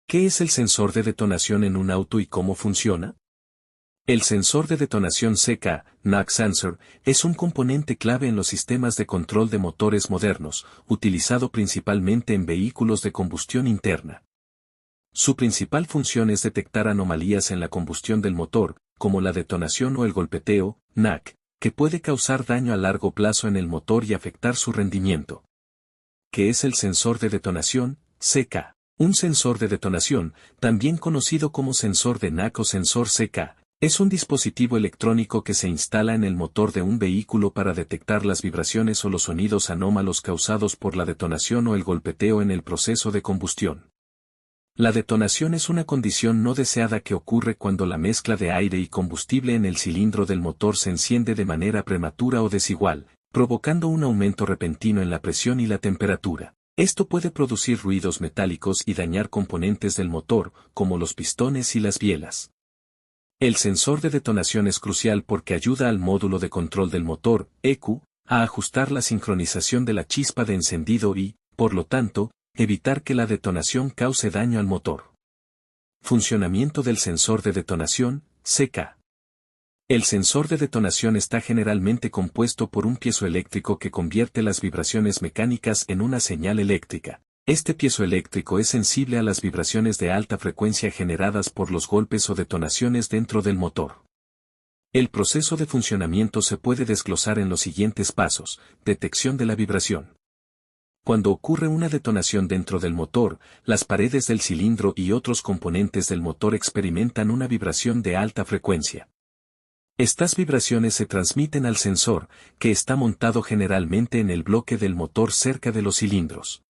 ¿Qué es el sensor de detonación en un auto y cómo funciona? El sensor de detonación CK, Knock Sensor, es un componente clave en los sistemas de control de motores modernos, utilizado principalmente en vehículos de combustión interna. Su principal función es detectar anomalías en la combustión del motor, como la detonación o el golpeteo, knock, que puede causar daño a largo plazo en el motor y afectar su rendimiento. ¿Qué es el sensor de detonación, CK? Un sensor de detonación, también conocido como sensor de knock o sensor CK, es un dispositivo electrónico que se instala en el motor de un vehículo para detectar las vibraciones o los sonidos anómalos causados por la detonación o el golpeteo en el proceso de combustión. La detonación es una condición no deseada que ocurre cuando la mezcla de aire y combustible en el cilindro del motor se enciende de manera prematura o desigual, provocando un aumento repentino en la presión y la temperatura. Esto puede producir ruidos metálicos y dañar componentes del motor, como los pistones y las bielas. El sensor de detonación es crucial porque ayuda al módulo de control del motor, ECU, a ajustar la sincronización de la chispa de encendido y, por lo tanto, evitar que la detonación cause daño al motor. Funcionamiento del sensor de detonación, CK. El sensor de detonación está generalmente compuesto por un piezoeléctrico que convierte las vibraciones mecánicas en una señal eléctrica. Este piezoeléctrico es sensible a las vibraciones de alta frecuencia generadas por los golpes o detonaciones dentro del motor. El proceso de funcionamiento se puede desglosar en los siguientes pasos: detección de la vibración. Cuando ocurre una detonación dentro del motor, las paredes del cilindro y otros componentes del motor experimentan una vibración de alta frecuencia. Estas vibraciones se transmiten al sensor, que está montado generalmente en el bloque del motor cerca de los cilindros.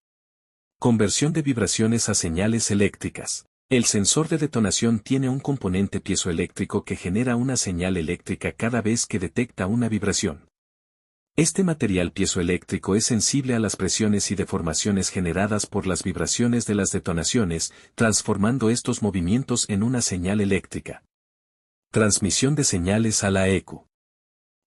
Conversión de vibraciones a señales eléctricas. El sensor de detonación tiene un componente piezoeléctrico que genera una señal eléctrica cada vez que detecta una vibración. Este material piezoeléctrico es sensible a las presiones y deformaciones generadas por las vibraciones de las detonaciones, transformando estos movimientos en una señal eléctrica. Transmisión de señales a la ECU.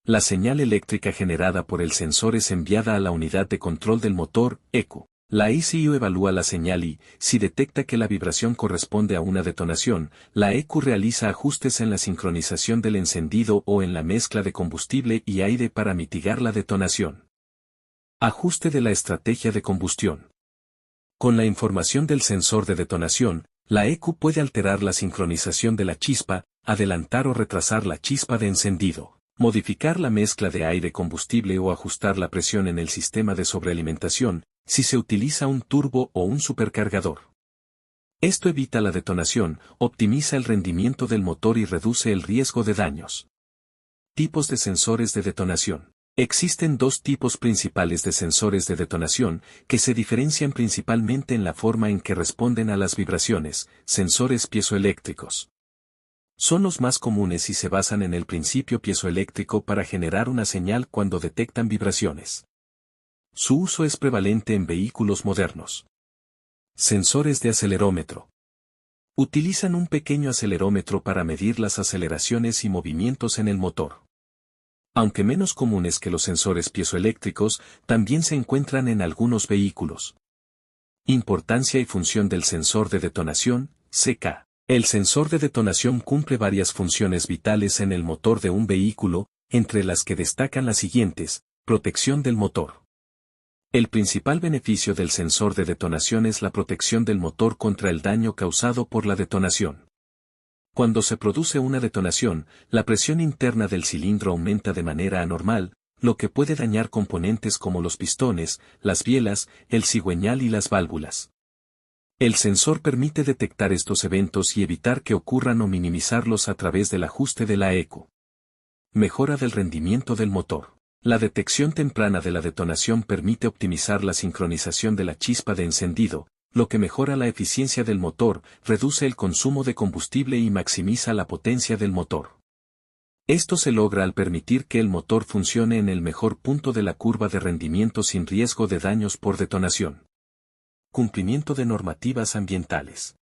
La señal eléctrica generada por el sensor es enviada a la unidad de control del motor, ECU. La ECU evalúa la señal y, si detecta que la vibración corresponde a una detonación, la ECU realiza ajustes en la sincronización del encendido o en la mezcla de combustible y aire para mitigar la detonación. Ajuste de la estrategia de combustión. Con la información del sensor de detonación, la ECU puede alterar la sincronización de la chispa, adelantar o retrasar la chispa de encendido, modificar la mezcla de aire-combustible o ajustar la presión en el sistema de sobrealimentación, si se utiliza un turbo o un supercargador. Esto evita la detonación, optimiza el rendimiento del motor y reduce el riesgo de daños. Tipos de sensores de detonación. Existen dos tipos principales de sensores de detonación, que se diferencian principalmente en la forma en que responden a las vibraciones: sensores piezoeléctricos. Son los más comunes y se basan en el principio piezoeléctrico para generar una señal cuando detectan vibraciones. Su uso es prevalente en vehículos modernos. Sensores de acelerómetro. Utilizan un pequeño acelerómetro para medir las aceleraciones y movimientos en el motor. Aunque menos comunes que los sensores piezoeléctricos, también se encuentran en algunos vehículos. Importancia y función del sensor de detonación, CK. El sensor de detonación cumple varias funciones vitales en el motor de un vehículo, entre las que destacan las siguientes: protección del motor. El principal beneficio del sensor de detonación es la protección del motor contra el daño causado por la detonación. Cuando se produce una detonación, la presión interna del cilindro aumenta de manera anormal, lo que puede dañar componentes como los pistones, las bielas, el cigüeñal y las válvulas. El sensor permite detectar estos eventos y evitar que ocurran o minimizarlos a través del ajuste de la ECU. Mejora del rendimiento del motor. La detección temprana de la detonación permite optimizar la sincronización de la chispa de encendido, lo que mejora la eficiencia del motor, reduce el consumo de combustible y maximiza la potencia del motor. Esto se logra al permitir que el motor funcione en el mejor punto de la curva de rendimiento sin riesgo de daños por detonación. Cumplimiento de normativas ambientales.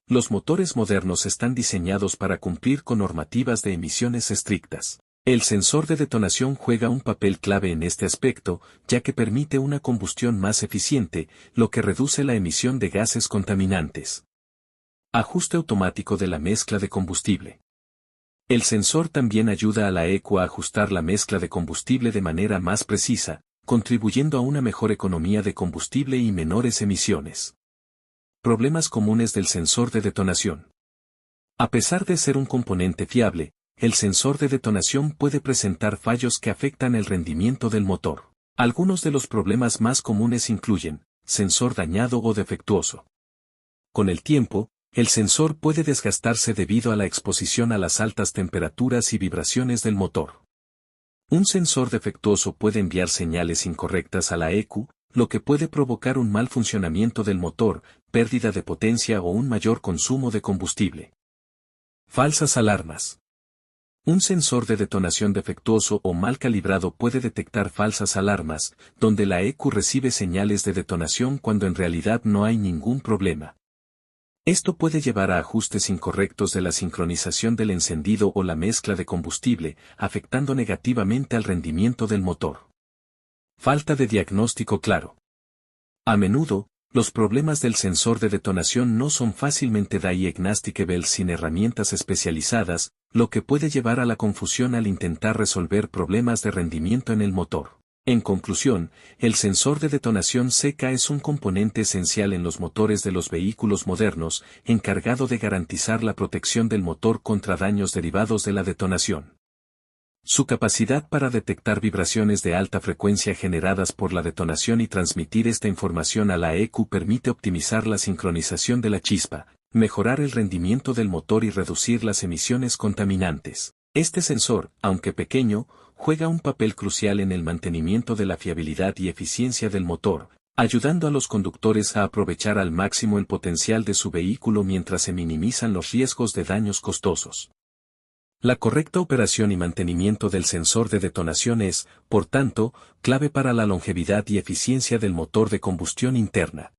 Los motores modernos están diseñados para cumplir con normativas de emisiones estrictas. El sensor de detonación juega un papel clave en este aspecto, ya que permite una combustión más eficiente, lo que reduce la emisión de gases contaminantes. Ajuste automático de la mezcla de combustible. El sensor también ayuda a la ECU a ajustar la mezcla de combustible de manera más precisa, contribuyendo a una mejor economía de combustible y menores emisiones. Problemas comunes del sensor de detonación. A pesar de ser un componente fiable, el sensor de detonación puede presentar fallos que afectan el rendimiento del motor. Algunos de los problemas más comunes incluyen sensor dañado o defectuoso. Con el tiempo, el sensor puede desgastarse debido a la exposición a las altas temperaturas y vibraciones del motor. Un sensor defectuoso puede enviar señales incorrectas a la ECU, lo que puede provocar un mal funcionamiento del motor, pérdida de potencia o un mayor consumo de combustible. Falsas alarmas. Un sensor de detonación defectuoso o mal calibrado puede detectar falsas alarmas, donde la ECU recibe señales de detonación cuando en realidad no hay ningún problema. Esto puede llevar a ajustes incorrectos de la sincronización del encendido o la mezcla de combustible, afectando negativamente al rendimiento del motor. Falta de diagnóstico claro. A menudo, los problemas del sensor de detonación no son fácilmente diagnosticables sin herramientas especializadas, lo que puede llevar a la confusión al intentar resolver problemas de rendimiento en el motor. En conclusión, el sensor de detonación seca es un componente esencial en los motores de los vehículos modernos, encargado de garantizar la protección del motor contra daños derivados de la detonación. Su capacidad para detectar vibraciones de alta frecuencia generadas por la detonación y transmitir esta información a la ECU permite optimizar la sincronización de la chispa, mejorar el rendimiento del motor y reducir las emisiones contaminantes. Este sensor, aunque pequeño, juega un papel crucial en el mantenimiento de la fiabilidad y eficiencia del motor, ayudando a los conductores a aprovechar al máximo el potencial de su vehículo mientras se minimizan los riesgos de daños costosos. La correcta operación y mantenimiento del sensor de detonación es, por tanto, clave para la longevidad y eficiencia del motor de combustión interna.